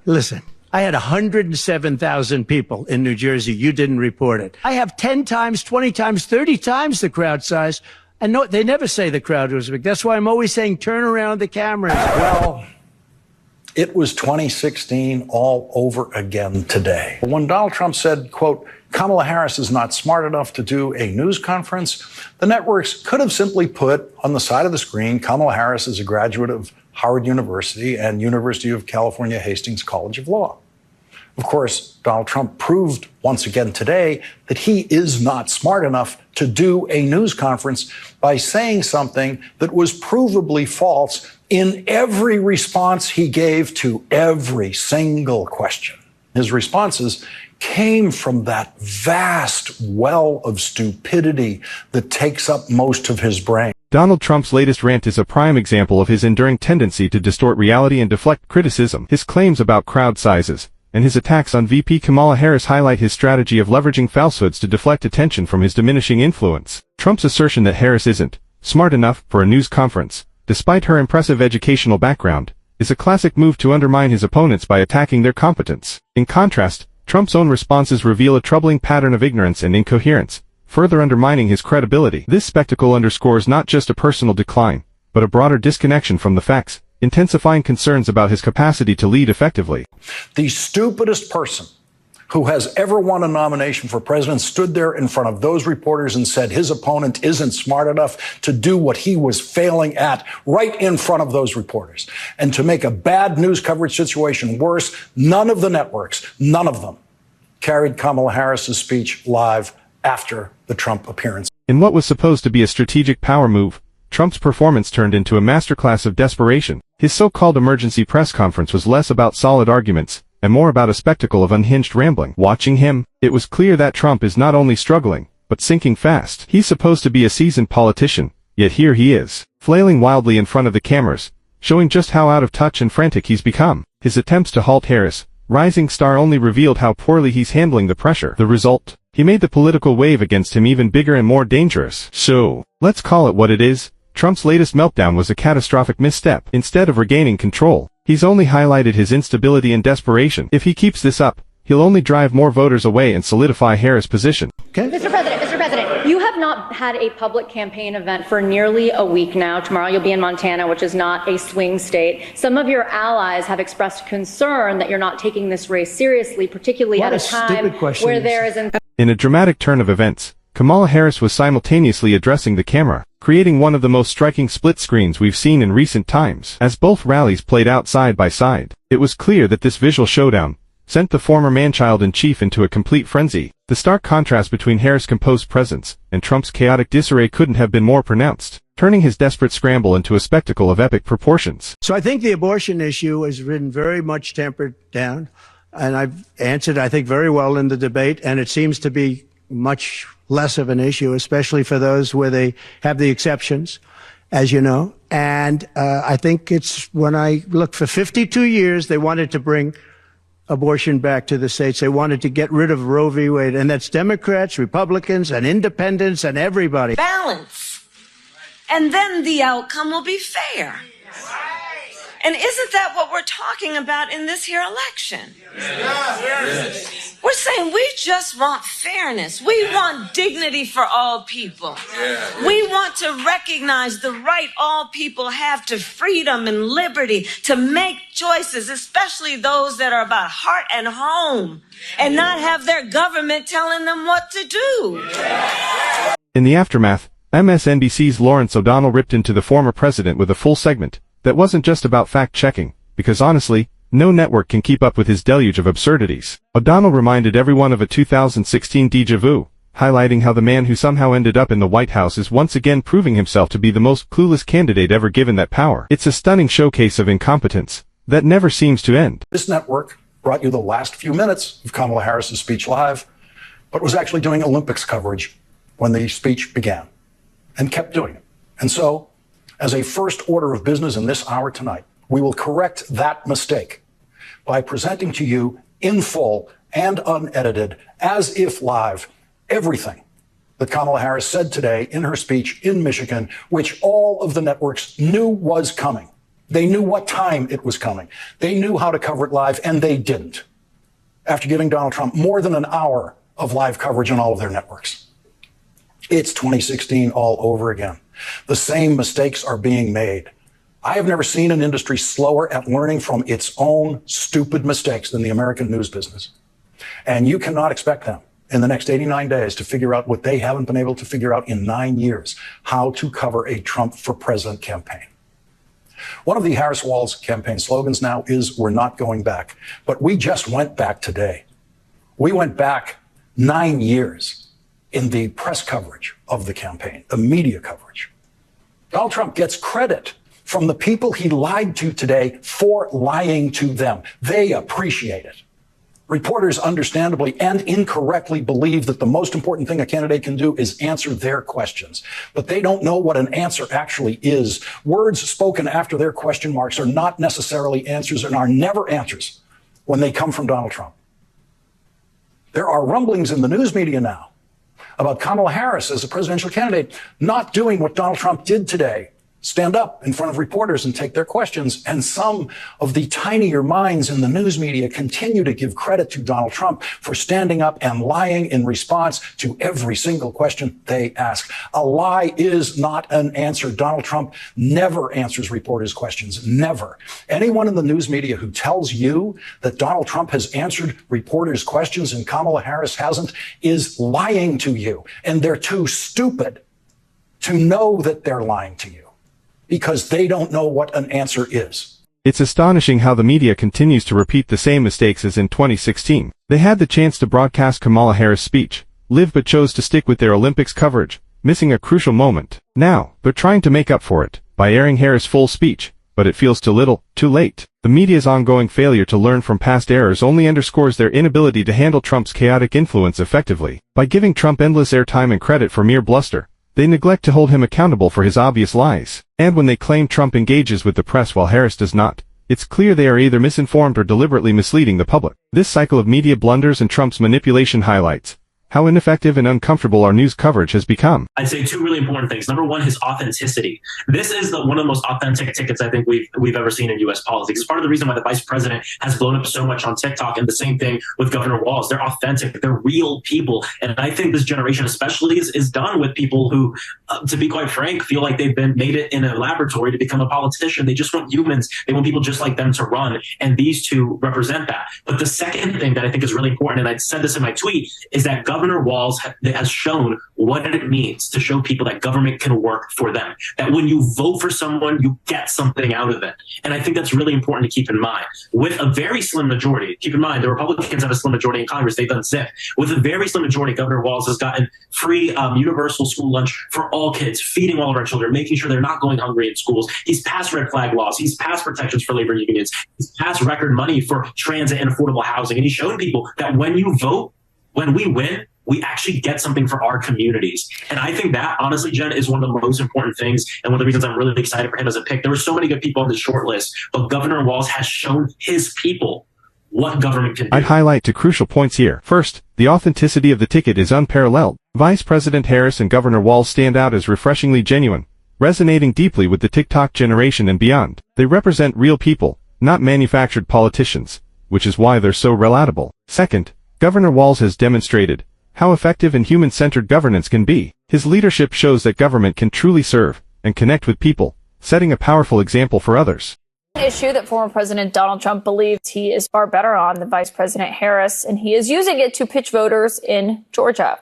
Listen, I had 107,000 people in New Jersey. You didn't report it. I have 10 times, 20 times, 30 times the crowd size. And no, they never say the crowd was big. That's why I'm always saying turn around the cameras. Well, it was 2016 all over again today. When Donald Trump said, quote, Kamala Harris is not smart enough to do a news conference, the networks could have simply put on the side of the screen, Kamala Harris is a graduate of Howard University and University of California Hastings College of Law. Of course, Donald Trump proved once again today that he is not smart enough to do a news conference by saying something that was provably false in every response he gave to every single question. His responses came from that vast well of stupidity that takes up most of his brain. Donald Trump's latest rant is a prime example of his enduring tendency to distort reality and deflect criticism. His claims about crowd sizes and his attacks on VP Kamala Harris highlight his strategy of leveraging falsehoods to deflect attention from his diminishing influence. Trump's assertion that Harris isn't smart enough for a news conference, despite her impressive educational background, is a classic move to undermine his opponents by attacking their competence. In contrast, Trump's own responses reveal a troubling pattern of ignorance and incoherence, further undermining his credibility. This spectacle underscores not just a personal decline, but a broader disconnection from the facts, intensifying concerns about his capacity to lead effectively. The stupidest person who has ever won a nomination for president stood there in front of those reporters and said his opponent isn't smart enough to do what he was failing at right in front of those reporters. And to make a bad news coverage situation worse, none of the networks, none of them, carried Kamala Harris's speech live after the Trump appearance. In what was supposed to be a strategic power move, Trump's performance turned into a masterclass of desperation. His so-called emergency press conference was less about solid arguments and more about a spectacle of unhinged rambling. Watching him, it was clear that Trump is not only struggling, but sinking fast. He's supposed to be a seasoned politician, yet here he is, flailing wildly in front of the cameras, showing just how out of touch and frantic he's become. His attempts to halt Harris, rising star, only revealed how poorly he's handling the pressure. The result? He made the political wave against him even bigger and more dangerous. So, let's call it what it is. Trump's latest meltdown was a catastrophic misstep. Instead of regaining control, he's only highlighted his instability and desperation. If he keeps this up, he'll only drive more voters away and solidify Harris' position. Okay. Mr. President, you have not had a public campaign event for nearly a week now. Tomorrow you'll be in Montana, which is not a swing state. Some of your allies have expressed concern that you're not taking this race seriously, particularly at a time where there is... In a dramatic turn of events, Kamala Harris was simultaneously addressing the camera, creating one of the most striking split screens we've seen in recent times. As both rallies played out side by side, it was clear that this visual showdown sent the former man-child-in-chief into a complete frenzy. The stark contrast between Harris' composed presence and Trump's chaotic disarray couldn't have been more pronounced, turning his desperate scramble into a spectacle of epic proportions. So I think the abortion issue has been very much tempered down, and I've answered, I think, very well in the debate, and it seems to be much less of an issue, especially for those where they have the exceptions, as you know. And I think it's, when I look, for 52 years, they wanted to bring abortion back to the states. They wanted to get rid of Roe v. Wade, and that's Democrats, Republicans, and independents, and everybody. Balance. And then the outcome will be fair. And isn't that what we're talking about in this here election? Yes. We're saying we just want fairness. We want dignity for all people. We want to recognize the right all people have to freedom and liberty, to make choices, especially those that are about heart and home, and not have their government telling them what to do. In the aftermath, MSNBC's Lawrence O'Donnell ripped into the former president with a full segment that wasn't just about fact-checking, because honestly, no network can keep up with his deluge of absurdities. O'Donnell reminded everyone of a 2016 déjà vu, highlighting how the man who somehow ended up in the White House is once again proving himself to be the most clueless candidate ever given that power. It's a stunning showcase of incompetence that never seems to end. This network brought you the last few minutes of Kamala Harris's speech live, but was actually doing Olympics coverage when the speech began, and kept doing it. And so, as a first order of business in this hour tonight, we will correct that mistake by presenting to you in full and unedited, as if live, everything that Kamala Harris said today in her speech in Michigan, which all of the networks knew was coming. They knew what time it was coming. They knew how to cover it live, and they didn't. After giving Donald Trump more than an hour of live coverage on all of their networks. It's 2016 all over again. The same mistakes are being made. I have never seen an industry slower at learning from its own stupid mistakes than the American news business. And you cannot expect them in the next 89 days to figure out what they haven't been able to figure out in 9 years, how to cover a Trump for president campaign. One of the Harris-Walz campaign slogans now is, "We're not going back." But we just went back today. We went back 9 years in the press coverage of the campaign, the media coverage. Donald Trump gets credit from the people he lied to today for lying to them. They appreciate it. Reporters understandably and incorrectly believe that the most important thing a candidate can do is answer their questions. But they don't know what an answer actually is. Words spoken after their question marks are not necessarily answers and are never answers when they come from Donald Trump. There are rumblings in the news media now about Kamala Harris as a presidential candidate not doing what Donald Trump did today. Stand up in front of reporters and take their questions. And some of the tinier minds in the news media continue to give credit to Donald Trump for standing up and lying in response to every single question they ask. A lie is not an answer. Donald Trump never answers reporters' questions. Never. Anyone in the news media who tells you that Donald Trump has answered reporters' questions and Kamala Harris hasn't is lying to you. And they're too stupid to know that they're lying to you, because they don't know what an answer is. It's astonishing how the media continues to repeat the same mistakes as in 2016. They had the chance to broadcast Kamala Harris' speech, live but chose to stick with their Olympics coverage, missing a crucial moment. Now, they're trying to make up for it by airing Harris' full speech, but it feels too little, too late. The media's ongoing failure to learn from past errors only underscores their inability to handle Trump's chaotic influence effectively. By giving Trump endless airtime and credit for mere bluster, they neglect to hold him accountable for his obvious lies. And when they claim Trump engages with the press while Harris does not, it's clear they are either misinformed or deliberately misleading the public. This cycle of media blunders and Trump's manipulation highlights how ineffective and uncomfortable our news coverage has become. I'd say two really important things. Number one, his authenticity. This is one of the most authentic tickets I think we've ever seen in U.S. politics. It's part of the reason why the vice president has blown up so much on TikTok, and the same thing with Governor Walz. They're authentic. They're real people. And I think this generation especially is done with people who, to be quite frank, feel like they've been made it in a laboratory to become a politician. They just want humans. They want people just like them to run. And these two represent that. But the second thing that I think is really important, and I said this in my tweet, is that Governor Walz has shown what it means to show people that government can work for them. That when you vote for someone, you get something out of it. And I think that's really important to keep in mind. With a very slim majority, keep in mind, the Republicans have a slim majority in Congress. They've done zip. With a very slim majority, Governor Walz has gotten free universal school lunch for all kids, feeding all of our children, making sure they're not going hungry in schools. He's passed red flag laws. He's passed protections for labor unions. He's passed record money for transit and affordable housing. And he's shown people that when you vote, when we win, we actually get something for our communities. And I think that, honestly, Jen, is one of the most important things and one of the reasons I'm really excited for him as a pick. There were so many good people on the short list, but Governor Walz has shown his people what government can do. I'd highlight two crucial points here. First, the authenticity of the ticket is unparalleled. Vice President Harris and Governor Walz stand out as refreshingly genuine, resonating deeply with the TikTok generation and beyond. They represent real people, not manufactured politicians, which is why they're so relatable. Second, Governor Walz has demonstrated how effective and human-centered governance can be. His leadership shows that government can truly serve and connect with people, setting a powerful example for others. An issue that former President Donald Trump believes he is far better on than Vice President Harris, and he is using it to pitch voters in Georgia.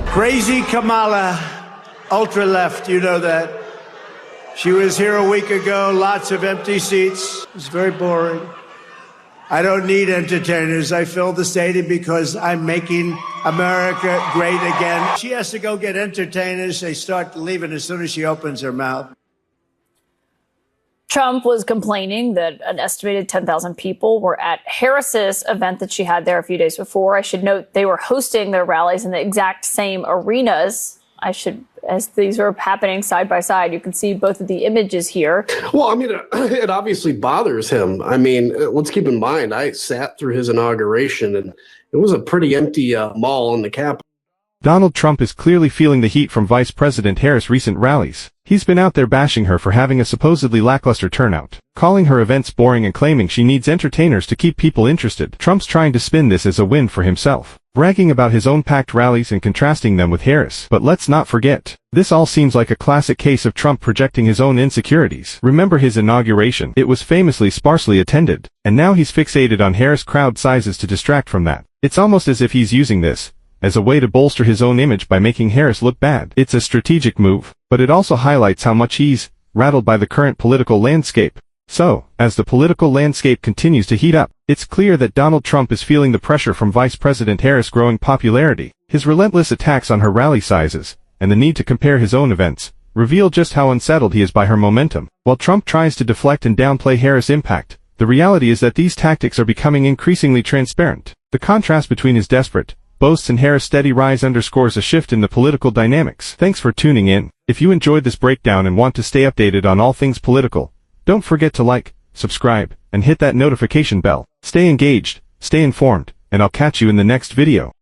Crazy Kamala, ultra-left, you know that. She was here a week ago, lots of empty seats. It was very boring. I don't need entertainers. I fill the stadium because I'm making America great again. She has to go get entertainers. They start leaving as soon as she opens her mouth. Trump was complaining that an estimated 10,000 people were at Harris's event that she had there a few days before. I should note they were hosting their rallies in the exact same arenas. As these are happening side by side, you can see both of the images here. Well, I mean, it obviously bothers him. I mean, let's keep in mind, I sat through his inauguration, and it was a pretty empty mall in the Capitol. Donald Trump is clearly feeling the heat from Vice President Harris' recent rallies. He's been out there bashing her for having a supposedly lackluster turnout, calling her events boring and claiming she needs entertainers to keep people interested. Trump's trying to spin this as a win for himself, bragging about his own packed rallies and contrasting them with Harris. But let's not forget, this all seems like a classic case of Trump projecting his own insecurities. Remember his inauguration? It was famously sparsely attended, and now he's fixated on Harris' crowd sizes to distract from that. It's almost as if he's using this as a way to bolster his own image by making Harris look bad. It's a strategic move, but it also highlights how much he's rattled by the current political landscape. So, as the political landscape continues to heat up, it's clear that Donald Trump is feeling the pressure from Vice President Harris' growing popularity. His relentless attacks on her rally sizes, and the need to compare his own events, reveal just how unsettled he is by her momentum. While Trump tries to deflect and downplay Harris' impact, the reality is that these tactics are becoming increasingly transparent. The contrast between his desperate boasts and Harris' steady rise underscores a shift in the political dynamics. Thanks for tuning in. If you enjoyed this breakdown and want to stay updated on all things political, don't forget to like, subscribe, and hit that notification bell. Stay engaged, stay informed, and I'll catch you in the next video.